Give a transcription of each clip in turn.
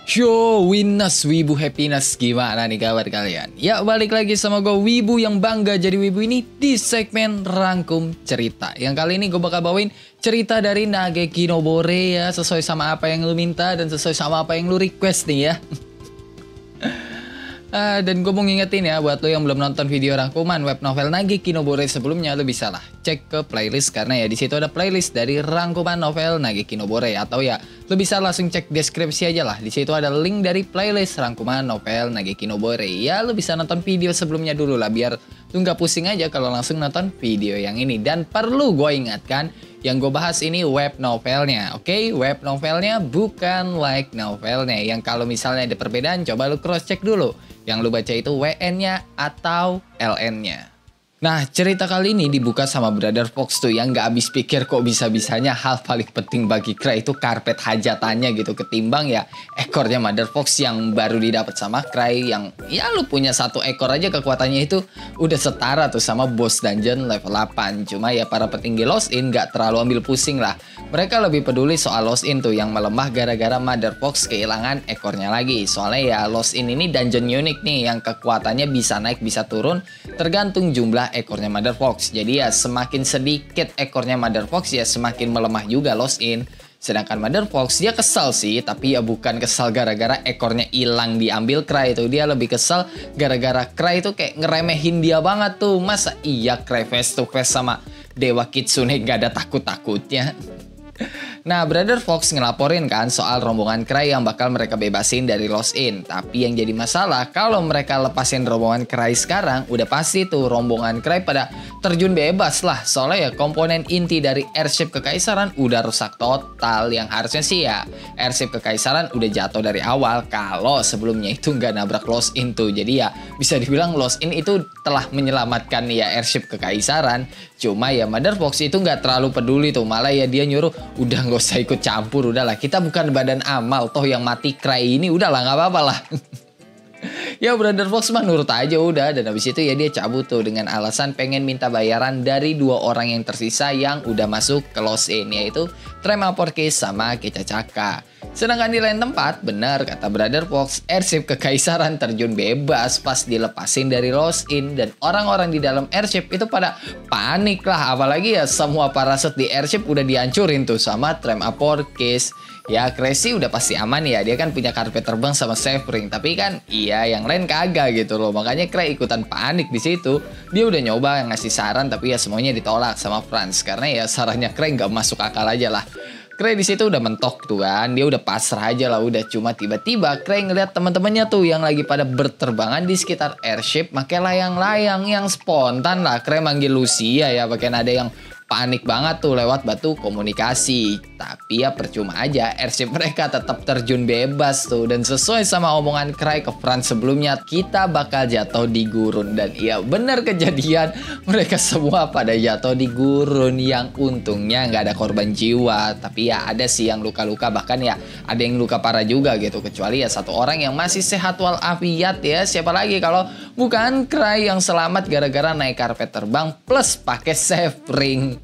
Yo, Winners, Wibu Happiness, gimana nih kabar kalian? Ya, balik lagi sama gue Wibu yang bangga jadi Wibu ini di segmen Rangkum Cerita. Yang kali ini gue bakal bawain cerita dari Nageki Nobore ya, sesuai sama apa yang lu minta dan sesuai sama apa yang lu request nih ya. Dan gue mau ngingetin ya, buat lo yang belum nonton video rangkuman web novel Nageki Nobore sebelumnya, lo bisa lah cek ke playlist karena ya di situ ada playlist dari rangkuman novel Nageki Nobore, atau ya lo bisa langsung cek deskripsi aja lah. Di situ ada link dari playlist rangkuman novel Nageki Nobore. Ya lo bisa nonton video sebelumnya dulu lah biar lo nggak pusing aja kalau langsung nonton video yang ini. Dan perlu gue ingatkan, yang gue bahas ini web novelnya, oke? Web novelnya bukan light novelnya. Yang kalau misalnya ada perbedaan, coba lu cross check dulu. Yang lu baca itu WN-nya atau LN-nya. Nah, cerita kali ini dibuka sama Brother Fox tuh yang gak habis pikir kok bisa-bisanya hal paling penting bagi Cray itu karpet hajatannya gitu, ketimbang ya ekornya Mother Fox yang baru didapat sama Cray, yang ya lu punya satu ekor aja kekuatannya itu udah setara tuh sama boss dungeon level 8. Cuma ya para petinggi Lost In gak terlalu ambil pusing lah. Mereka lebih peduli soal Lost In tuh yang melemah gara-gara Mother Fox kehilangan ekornya lagi. Soalnya ya Lost In ini dungeon unik nih yang kekuatannya bisa naik bisa turun tergantung jumlah ekornya Mother Fox. Jadi ya semakin sedikit ekornya Mother Fox ya semakin melemah juga Lost In. Sedangkan Mother Fox dia kesal sih, tapi ya bukan kesal gara-gara ekornya hilang diambil Cray itu. Dia lebih kesal gara-gara Cray itu kayak ngeremehin dia banget tuh. Masa iya Cray face to face sama Dewa Kitsune gak ada takut-takutnya? Nah, Brother Fox ngelaporin kan soal rombongan Cray yang bakal mereka bebasin dari Lost In. Tapi yang jadi masalah, kalau mereka lepasin rombongan Cray sekarang, udah pasti tuh rombongan Cray pada terjun bebas lah. Soalnya ya komponen inti dari airship kekaisaran udah rusak total. Yang harusnya sih ya airship kekaisaran udah jatuh dari awal kalau sebelumnya itu nggak nabrak Lost In tuh. Jadi ya bisa dibilang Lost In itu telah menyelamatkan ya airship kekaisaran. Cuma ya Mother Fox itu nggak terlalu peduli tuh. Malah ya dia nyuruh udah nggak usah ikut campur, udahlah kita bukan badan amal, toh yang mati Cray ini udahlah nggak apa-apa lah. Ya Brother Fox mah nurut aja udah, dan habis itu ya dia cabut tuh dengan alasan pengen minta bayaran dari dua orang yang tersisa yang udah masuk ke Lost In, yaitu Tremaporkis sama Kecacaka. Sedangkan di lain tempat, benar kata Brother Fox, airship kekaisaran terjun bebas pas dilepasin dari Lost In, dan orang-orang di dalam airship itu pada panik lah, apalagi ya semua parasut di airship udah dihancurin tuh sama Tremaporkis. Ya Crazy udah pasti aman ya, dia kan punya karpet terbang sama safe ring, tapi kan iya yang lain kagak gitu loh. Makanya Cray ikutan panik di situ. Dia udah nyoba ngasih saran tapi ya semuanya ditolak sama Franz karena ya sarannya Cray nggak masuk akal aja lah. Cray di situ udah mentok tuh kan, dia udah pasrah aja lah udah. Cuma tiba-tiba Cray ngeliat teman-temannya tuh yang lagi pada berterbangan di sekitar airship pakai layang-layang yang spontan lah. Cray manggil Lucia ya, pakai nada yang panik banget tuh lewat batu komunikasi. Tapi ya percuma aja, airship mereka tetap terjun bebas tuh. Dan sesuai sama omongan Cray ke Franz sebelumnya, kita bakal jatuh di gurun. Dan iya bener kejadian, mereka semua pada jatuh di gurun. Yang untungnya nggak ada korban jiwa, tapi ya ada sih yang luka-luka, bahkan ya ada yang luka parah juga gitu. Kecuali ya satu orang yang masih sehat walafiat ya. Siapa lagi kalau bukan Cray yang selamat gara-gara naik karpet terbang plus pakai safe ring.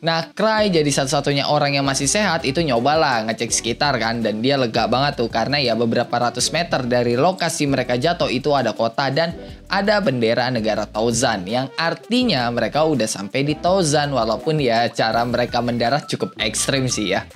Nah Cray jadi satu-satunya orang yang masih sehat itu nyobalah ngecek sekitar kan, dan dia lega banget tuh karena ya beberapa ratus meter dari lokasi mereka jatuh itu ada kota dan ada bendera negara Tauzan, yang artinya mereka udah sampai di Tauzan, walaupun ya cara mereka mendarat cukup ekstrim sih ya.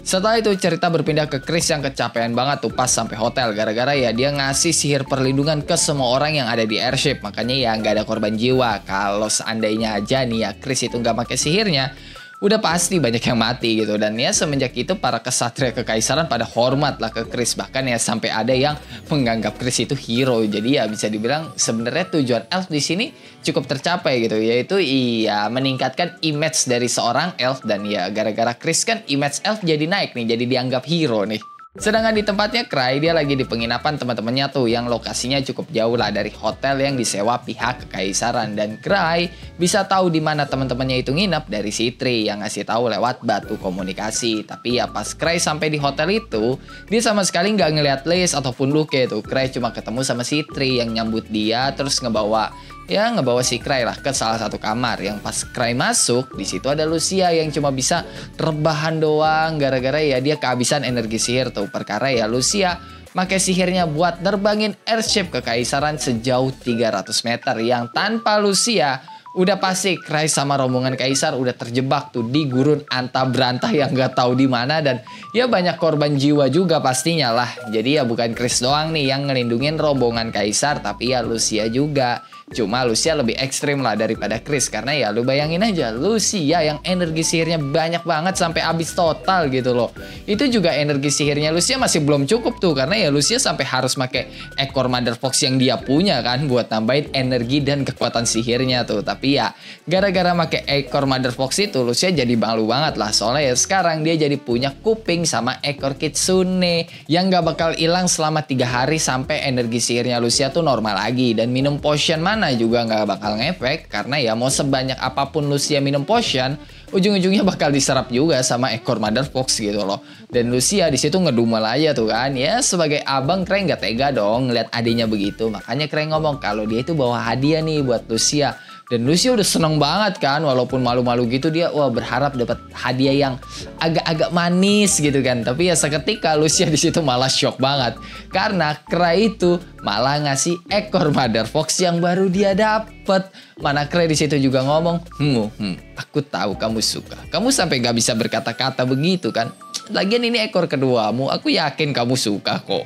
Setelah itu cerita berpindah ke Chris yang kecapean banget tuh pas sampai hotel gara-gara ya dia ngasih sihir perlindungan ke semua orang yang ada di airship, makanya ya nggak ada korban jiwa. Kalau seandainya aja nih ya Chris itu nggak pakai sihirnya, udah pasti banyak yang mati gitu. Dan ya semenjak itu para kesatria kekaisaran pada hormat lah ke Chris, bahkan ya sampai ada yang menganggap Chris itu hero. Jadi ya bisa dibilang sebenarnya tujuan elf di sini cukup tercapai gitu, yaitu iya meningkatkan image dari seorang elf. Dan ya gara-gara Chris kan image elf jadi naik nih, jadi dianggap hero nih. Sedangkan di tempatnya Cray, dia lagi di penginapan teman-temannya tuh yang lokasinya cukup jauh lah dari hotel yang disewa pihak kekaisaran. Dan Cray bisa tahu di mana teman-temannya itu nginep dari si Tri yang ngasih tahu lewat batu komunikasi. Tapi ya pas Cray sampai di hotel itu, dia sama sekali nggak ngeliat Liz ataupun Luke tuh. Cray cuma ketemu sama si Tri yang nyambut dia terus ngebawa ya ngebawa si Cray lah ke salah satu kamar. Yang pas Cray masuk, di situ ada Lucia yang cuma bisa rebahan doang gara-gara ya dia kehabisan energi sihir tuh. Perkara ya Lucia pakai sihirnya buat nerbangin airship kekaisaran sejauh 300 meter yang tanpa Lucia udah pasti Cray sama rombongan kaisar udah terjebak tuh di gurun anta berantah yang gak tahu di mana, dan ya banyak korban jiwa juga pastinya lah. Jadi ya bukan Chris doang nih yang ngelindungin rombongan kaisar, tapi ya Lucia juga. Cuma Lucia lebih ekstrim lah daripada Chris, karena ya lu bayangin aja Lucia yang energi sihirnya banyak banget sampai habis total gitu loh. Itu juga energi sihirnya Lucia masih belum cukup tuh, karena ya Lucia sampai harus pakai ekor Mother Fox yang dia punya kan buat nambahin energi dan kekuatan sihirnya tuh. Tapi ya gara-gara pakai ekor Mother Fox itu Lucia jadi malu banget lah, soalnya ya sekarang dia jadi punya kuping sama ekor kitsune yang gak bakal hilang selama 3 hari sampai energi sihirnya Lucia tuh normal lagi. Dan minum potion mana juga nggak bakal ngefek, karena ya mau sebanyak apapun Lucia minum potion, ujung-ujungnya bakal diserap juga sama ekor Mother Fox gitu loh. Dan Lucia di situ ngedumel aja tuh kan. Ya sebagai abang Cray nggak tega dong ngeliat adiknya begitu. Makanya Cray ngomong kalau dia itu bawa hadiah nih buat Lucia. Dan Lucia udah seneng banget kan, walaupun malu-malu gitu dia berharap dapat hadiah yang agak-agak manis gitu kan. Tapi ya seketika Lucia di situ malah shock banget karena Cray itu malah ngasih ekor Mother Fox yang baru dia dapet. Mana Cray di situ juga ngomong, aku tahu kamu suka. Kamu sampai gak bisa berkata-kata begitu kan. Lagian ini ekor keduamu, aku yakin kamu suka kok.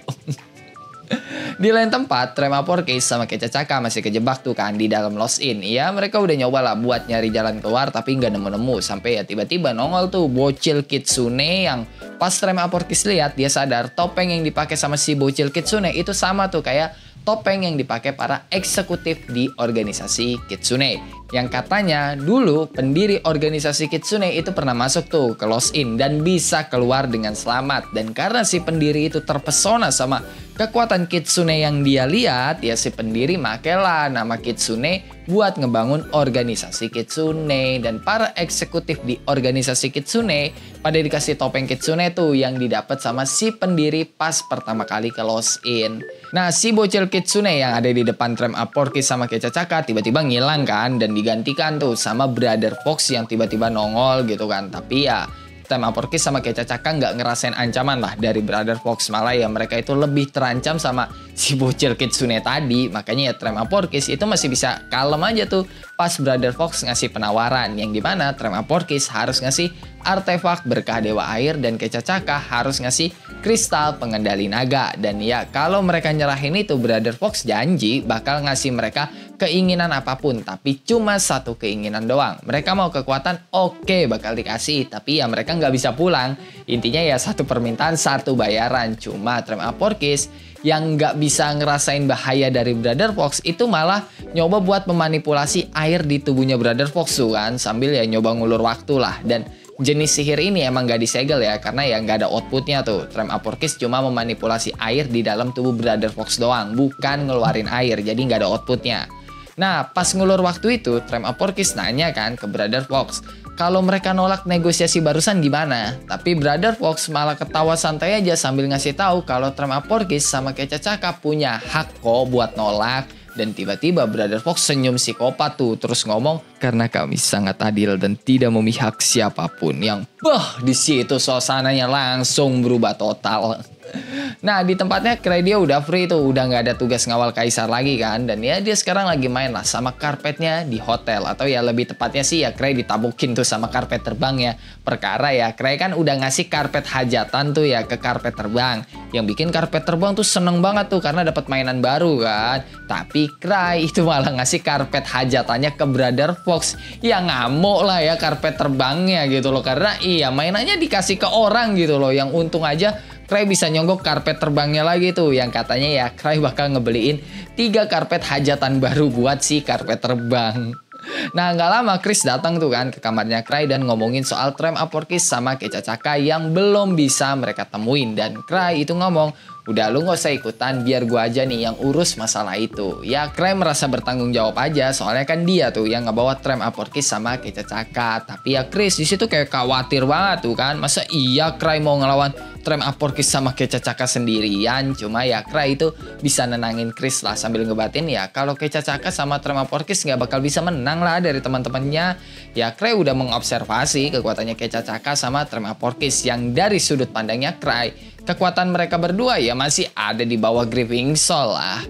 Di lain tempat, Trema Porkis sama Kecacaka masih kejebak tuh kan di dalam Lost Inn. Ya mereka udah nyoba lah buat nyari jalan keluar tapi nggak nemu-nemu. Sampai ya tiba-tiba nongol tuh bocil kitsune yang pas Trema Porkis lihat dia sadar topeng yang dipakai sama si bocil kitsune itu sama tuh kayak topeng yang dipakai para eksekutif di organisasi kitsune. Yang katanya dulu pendiri organisasi kitsune itu pernah masuk tuh ke Lost Inn dan bisa keluar dengan selamat. Dan karena si pendiri itu terpesona sama kekuatan kitsune yang dia lihat, ya si pendiri makelah nama kitsune buat ngebangun organisasi kitsune. Dan para eksekutif di organisasi kitsune pada dikasih topeng kitsune tuh yang didapat sama si pendiri pas pertama kali ke Lost Inn. Nah si bocil kitsune yang ada di depan Trema Porkis sama Kecacaka tiba-tiba ngilang kan, dan digantikan tuh sama Brother Fox yang tiba-tiba nongol gitu kan. Tapi ya Trema Porkis sama Kecacaka nggak ngerasain ancaman lah dari Brother Fox, malah ya mereka itu lebih terancam sama si bocil kitsune tadi. Makanya ya Trema Porkis itu masih bisa kalem aja tuh pas Brother Fox ngasih penawaran yang dimana Trema Porkis harus ngasih artefak berkah dewa air dan Kecacaka harus ngasih kristal pengendali naga. Dan ya kalau mereka nyerahin itu Brother Fox janji bakal ngasih mereka keinginan apapun, tapi cuma satu keinginan doang. Mereka mau kekuatan, oke bakal dikasih, tapi ya mereka nggak bisa pulang. Intinya ya satu permintaan satu bayaran. Cuma Trema Porkis yang nggak bisa ngerasain bahaya dari Brother Fox itu malah nyoba buat memanipulasi air di tubuhnya Brother Fox tuh kan, sambil ya nyoba ngulur waktu lah. Dan jenis sihir ini emang gak disegel ya, karena ya gak ada outputnya tuh. Trema Porkis cuma memanipulasi air di dalam tubuh Brother Fox doang, bukan ngeluarin air, jadi gak ada outputnya. Nah pas ngulur waktu itu Trema Porkis nanya kan ke Brother Fox kalau mereka nolak negosiasi barusan gimana. Tapi Brother Fox malah ketawa santai aja sambil ngasih tahu kalau Trema Porkis sama Kecacaka punya hak kok buat nolak. Dan tiba-tiba Brother Fox senyum psikopat tuh terus ngomong karena kami sangat adil dan tidak memihak siapapun. Yang di situ suasananya langsung berubah total. Nah di tempatnya Cray dia udah free tuh, udah nggak ada tugas ngawal kaisar lagi kan. Dan ya dia sekarang lagi main lah sama karpetnya di hotel. Atau ya lebih tepatnya sih ya Cray ditabukin tuh sama karpet terbang ya. Perkara ya Cray kan udah ngasih karpet hajatan tuh ya ke karpet terbang. Yang bikin karpet terbang tuh seneng banget tuh karena dapat mainan baru kan. Tapi Cray itu malah ngasih karpet hajatannya ke Brother Fox. Ya ngamuk lah ya karpet terbangnya gitu loh. Karena iya mainannya dikasih ke orang gitu loh. Yang untung aja Cray bisa nyonggok karpet terbangnya lagi tuh. Yang katanya ya Cray bakal ngebeliin 3 karpet hajatan baru buat si karpet terbang. Nah nggak lama Chris datang tuh kan ke kamarnya Cray dan ngomongin soal Trema Porkis sama Kecacaka yang belum bisa mereka temuin. Dan Cray itu ngomong udah lu nggak usah ikutan, biar gua aja nih yang urus masalah itu. Ya Cray merasa bertanggung jawab aja, soalnya kan dia tuh yang ngebawa Trem Aporkis sama Kecacaka. Tapi ya Chris di situ kayak khawatir banget tuh kan, masa iya Cray mau ngelawan Trem Aporkis sama Kecacaka sendirian. Cuma ya Cray itu bisa nenangin Chris lah sambil ngebatin ya kalau Kecacaka sama Trem Aporkis nggak bakal bisa menang lah dari teman-temannya. Ya Cray udah mengobservasi kekuatannya Kecacaka sama Trem Aporkis yang dari sudut pandangnya Cray, kekuatan mereka berdua ya masih ada di bawah Grieving Soul lah.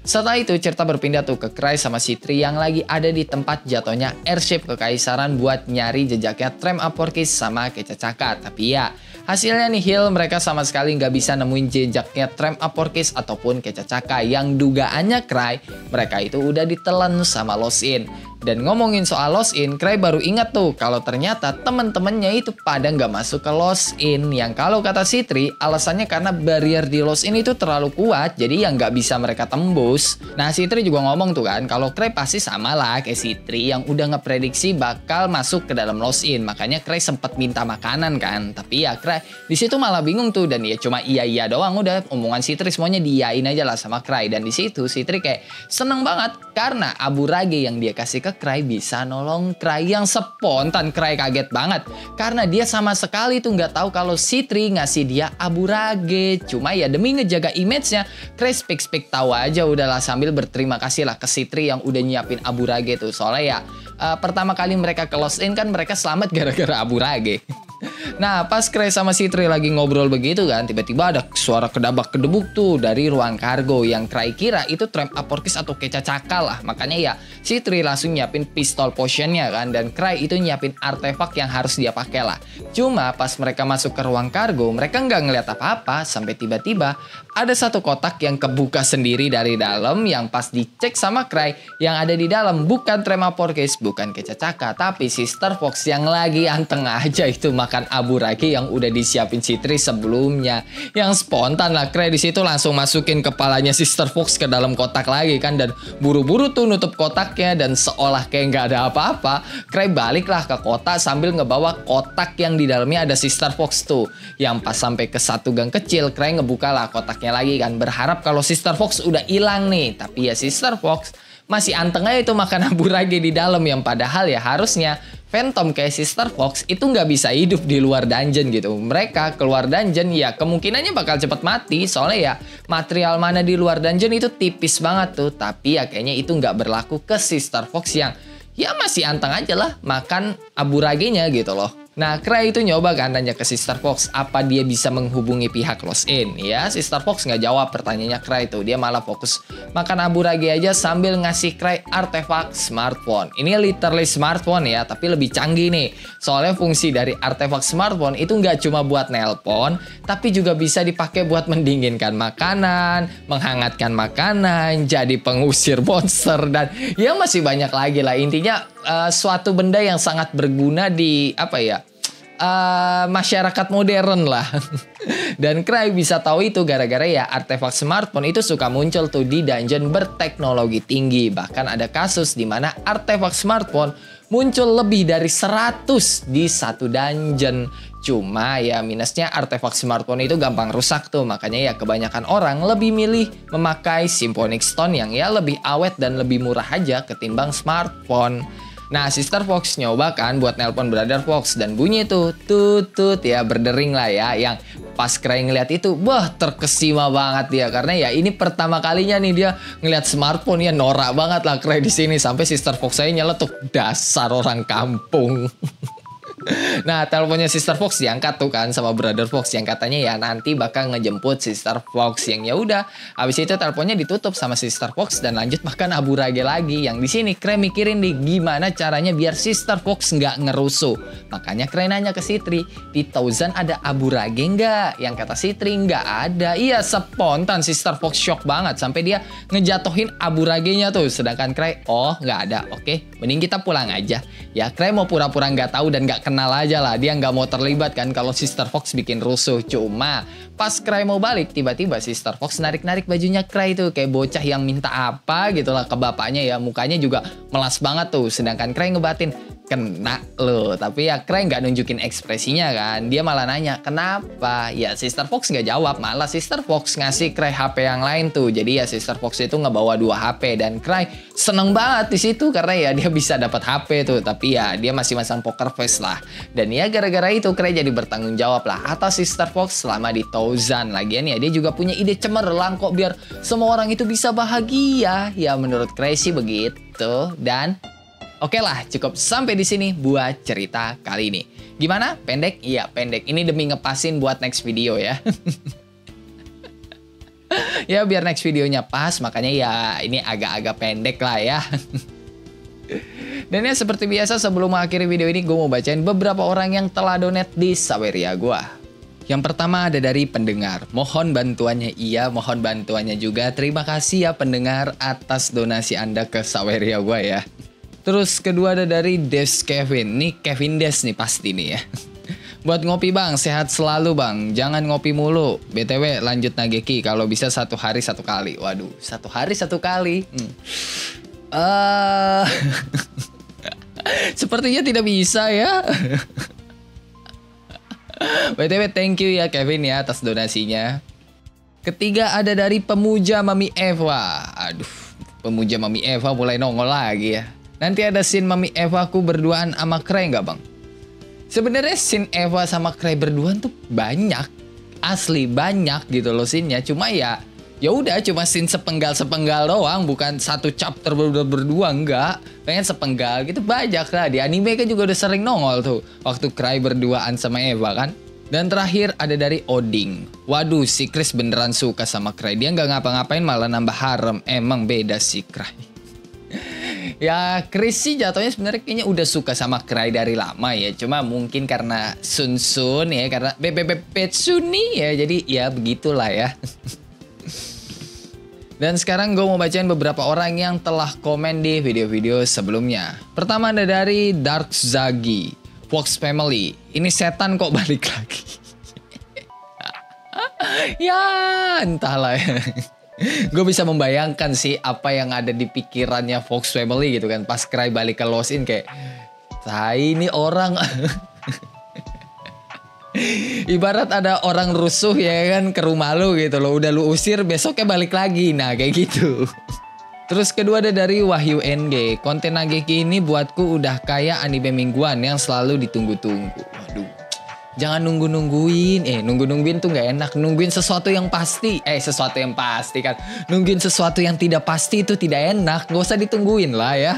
Setelah itu cerita berpindah tuh ke Cray sama Citri yang lagi ada di tempat jatuhnya airship kekaisaran buat nyari jejaknya Trem Aporkis sama Kecacaka. Tapi ya hasilnya nihil, mereka sama sekali nggak bisa nemuin jejaknya Trem Aporkis ataupun Kecacaka yang dugaannya Cray mereka itu udah ditelan sama Lost In. Dan ngomongin soal Lost In, Cray baru ingat tuh kalau ternyata temen-temennya itu pada nggak masuk ke Lost In. Yang kalau kata Citri, alasannya karena barrier di Lost In itu terlalu kuat, jadi yang nggak bisa mereka tembus. Nah Citri juga ngomong tuh kan, kalau Cray pasti sama lah kayak Citri yang udah ngeprediksi bakal masuk ke dalam Lost In. Makanya Cray sempat minta makanan kan. Tapi ya Cray di situ malah bingung tuh, dan ya cuma iya doang, udah omongan Citri semuanya diyain aja lah sama Cray. Dan di situ Citri kayak seneng banget karena abu rage yang dia kasih ke Cray bisa nolong Cray, yang spontan Cray kaget banget karena dia sama sekali tuh nggak tahu kalau Citri ngasih dia abu rage. Cuma ya demi ngejaga image-nya, Cray speak tahu aja udahlah sambil berterima kasih lah ke Citri yang udah nyiapin abu rage tuh. Soalnya ya pertama kali mereka ke Lost In kan mereka selamat gara-gara abu rage. Nah pas Cray sama Citri lagi ngobrol begitu kan, tiba-tiba ada suara kedabak-kedebuk tuh dari ruang kargo yang Cray kira itu Trem Aporkis atau Kecacaka lah. Makanya ya Citri langsung nyiapin pistol potionnya kan, dan Cray itu nyiapin artefak yang harus dia pakai lah. Cuma pas mereka masuk ke ruang kargo, mereka nggak ngeliat apa-apa sampai tiba-tiba ada satu kotak yang kebuka sendiri dari dalam, yang pas dicek sama Cray yang ada di dalam bukan Trem Aporkis, bukan Kecacaka, tapi Sister Fox yang lagi anteng aja itu makan abu rage yang udah disiapin Citri sebelumnya. Yang spontan lah Cray di situ langsung masukin kepalanya Sister Fox ke dalam kotak lagi kan, dan buru-buru tuh nutup kotaknya, dan seolah kayak nggak ada apa-apa Cray baliklah ke kota sambil ngebawa kotak yang di dalamnya ada Sister Fox tuh. Yang pas sampai ke satu gang kecil, Cray ngebuka lah kotaknya lagi kan, berharap kalau Sister Fox udah hilang nih. Tapi ya Sister Fox masih anteng aja itu makan abu rage di dalam, yang padahal ya harusnya Phantom kayak Sister Fox itu nggak bisa hidup di luar dungeon gitu. Mereka keluar dungeon ya kemungkinannya bakal cepet mati, soalnya ya material mana di luar dungeon itu tipis banget tuh. Tapi ya kayaknya itu nggak berlaku ke Sister Fox yang ya masih anteng aja lah makan abu ragenya gitu loh. Nah, Cray itu nyoba kan nanya ke Sister Fox apa dia bisa menghubungi pihak Lost In. Ya, Sister Fox nggak jawab pertanyaannya Cray itu. Dia malah fokus makan abu rage aja sambil ngasih Cray artefak smartphone. Ini literally smartphone ya, tapi lebih canggih nih. Soalnya fungsi dari artefak smartphone itu nggak cuma buat nelpon, tapi juga bisa dipakai buat mendinginkan makanan, menghangatkan makanan, jadi pengusir monster, dan ya masih banyak lagi lah. Intinya suatu benda yang sangat berguna di apa ya, masyarakat modern lah. Dan Cray bisa tahu itu gara-gara ya artefak smartphone itu suka muncul tuh di dungeon berteknologi tinggi. Bahkan ada kasus di mana artefak smartphone muncul lebih dari 100 di satu dungeon. Cuma ya minusnya artefak smartphone itu gampang rusak tuh. Makanya ya kebanyakan orang lebih milih memakai Symphonic Stone yang ya lebih awet dan lebih murah aja ketimbang smartphone. Nah, Sister Fox nyoba kan buat nelpon Brother Fox, dan bunyi tuh tutut ya, berdering lah ya. Yang pas Cray ngeliat itu, wah terkesima banget dia, karena ya ini pertama kalinya nih dia ngeliat smartphone. Ya norak banget lah Cray di sini, sampai Sister Fox saya nyeletuk, dasar orang kampung. Nah, teleponnya Sister Fox diangkat tuh kan sama Brother Fox yang katanya ya nanti bakal ngejemput Sister Fox. Yang ya udah, habis itu teleponnya ditutup sama Sister Fox dan lanjut makan abu rage lagi. Yang di sini Cray mikirin nih gimana caranya biar Sister Fox nggak ngerusuh. Makanya Cray nanya ke Citri, di Thousand ada abu rage nggak? Yang kata Citri nggak ada. Iya, spontan Sister Fox shock banget sampai dia ngejatuhin abu ragenya tuh. Sedangkan Cray, oh nggak ada. Oke, mending kita pulang aja. Ya Cray mau pura-pura nggak tahu dan nggak kenal aja lah, dia nggak mau terlibat kan kalau Sister Fox bikin rusuh. Cuma pas Cray mau balik, tiba-tiba Sister Fox narik-narik bajunya Cray tuh kayak bocah yang minta apa gitu lah ke bapaknya ya, mukanya juga melas banget tuh. Sedangkan Cray ngebatin, kena loh. Tapi ya Cray nggak nunjukin ekspresinya kan. Dia malah nanya, kenapa? Ya Sister Fox nggak jawab. Malah Sister Fox ngasih Cray HP yang lain tuh. Jadi ya Sister Fox itu ngebawa 2 HP. Dan Cray seneng banget di situ karena ya dia bisa dapat HP tuh. Tapi ya dia masih masang poker face lah. Dan ya gara-gara itu Cray jadi bertanggung jawab lah atas Sister Fox selama di Thousand. Lagian ya dia juga punya ide cemerlang kok biar semua orang itu bisa bahagia. Ya menurut Cray sih begitu. Dan oke lah, cukup sampai di sini buat cerita kali ini. Gimana? Pendek? Iya, pendek. Ini demi ngepasin buat next video ya. Ya, biar next videonya pas, makanya ya ini agak-agak pendek lah ya. Dan ya seperti biasa sebelum mengakhiri video ini, gue mau bacain beberapa orang yang telah donate di Saweria gue. Yang pertama ada dari pendengar. Mohon bantuannya, iya, mohon bantuannya juga. Terima kasih ya pendengar atas donasi Anda ke Saweria gue ya. Terus kedua ada dari Des Kevin. Nih Kevin Des nih pasti nih ya. Buat ngopi bang, sehat selalu bang. Jangan ngopi mulu. BTW lanjut Nageki. Kalau bisa 1 hari 1 kali. Waduh, 1 hari 1 kali. Sepertinya tidak bisa ya. BTW thank you ya Kevin ya atas donasinya. Ketiga ada dari pemuja Mami Eva. Aduh, pemuja Mami Eva mulai nongol lagi ya. Nanti ada scene Mami Eva aku berduaan sama Cray nggak bang? Sebenarnya scene Eva sama Cray berduaan tuh banyak, asli banyak gitu loh scene-nya. Cuma ya udah cuma scene sepenggal doang, bukan satu chapter berdua enggak. Pengen sepenggal gitu banyak lah. Di anime kan juga udah sering nongol tuh waktu Cray berduaan sama Eva kan. Dan terakhir ada dari Oding. Waduh, si Chris beneran suka sama Cray. Dia nggak ngapa-ngapain malah nambah harem. Emang beda si Cray. Ya Chris sih jatuhnya sebenarnya kayaknya udah suka sama Cray dari lama ya. Cuma mungkin karena Sun ya, karena Betsuni ya. Jadi ya begitulah ya. Dan sekarang gue mau bacain beberapa orang yang telah komen di video-video sebelumnya. Pertama ada dari Dark Zagi, Fox Family. Ini setan kok balik lagi. Ya entahlah ya. Gue bisa membayangkan sih apa yang ada di pikirannya Fox Family gitu kan. Pas Cray balik ke Lost In kayak, ini orang. Ibarat ada orang rusuh ya kan ke rumah lu gitu loh. Udah lu usir besoknya balik lagi. Nah kayak gitu. Terus kedua ada dari Wahyu NG. Konten Nageki ini buatku udah kayak anime mingguan yang selalu ditunggu-tunggu. Waduh. Jangan nungguin tuh nggak enak. Nungguin sesuatu yang pasti. Sesuatu yang pasti kan. Nungguin sesuatu yang tidak pasti itu tidak enak. Gak usah ditungguin lah ya.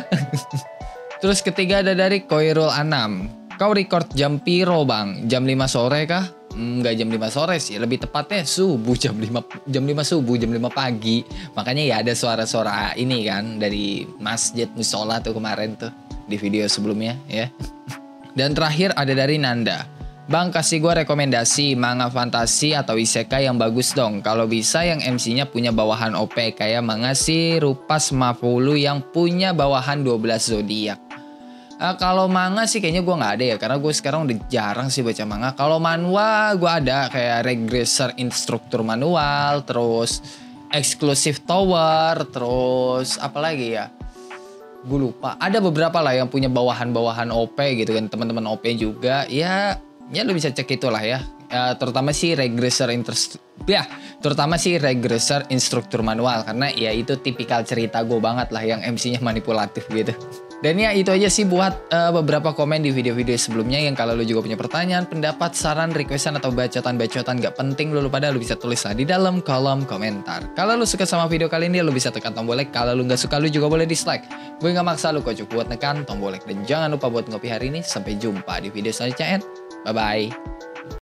Terus ketiga ada dari Koirul Anam. Kau record jam piro bang? Jam 5 sore kah? Nggak jam 5 sore sih. Lebih tepatnya subuh jam 5 subuh, jam 5 pagi. Makanya ya ada suara-suara ini kan. Dari masjid musola tuh kemarin tuh. Di video sebelumnya ya. Dan terakhir ada dari Nanda. Bang, kasih gue rekomendasi manga fantasi atau isekai yang bagus dong. Kalau bisa yang MC-nya punya bawahan OP kayak manga si Rupas Mafulu yang punya bawahan 12 zodiak. Kalau manga sih kayaknya gue nggak ada ya, karena gue sekarang udah jarang sih baca manga. Kalau manhwa gue ada kayak Regressor Instructor Manual, terus Exclusive Tower, terus apa lagi ya? Gue lupa. Ada beberapa lah yang punya bawahan-bawahan OP gitu kan, teman-teman OP juga. Ya lu bisa cek itulah ya. Terutama sih Regressor Instructor Manual karena ya itu tipikal cerita gue banget lah yang MC-nya manipulatif gitu. Dan ya itu aja sih buat beberapa komen di video-video sebelumnya. Yang kalau lu juga punya pertanyaan, pendapat, saran, requestan atau bacotan-bacotan gak penting lu pada lu bisa tulis lah di dalam kolom komentar. Kalau lu suka sama video kali ini lu bisa tekan tombol like. Kalau lu gak suka lu juga boleh dislike. Gue gak maksa lu kok, cukup buat tekan tombol like. Dan jangan lupa buat ngopi hari ini. Sampai jumpa di video selanjutnya. Bye-bye.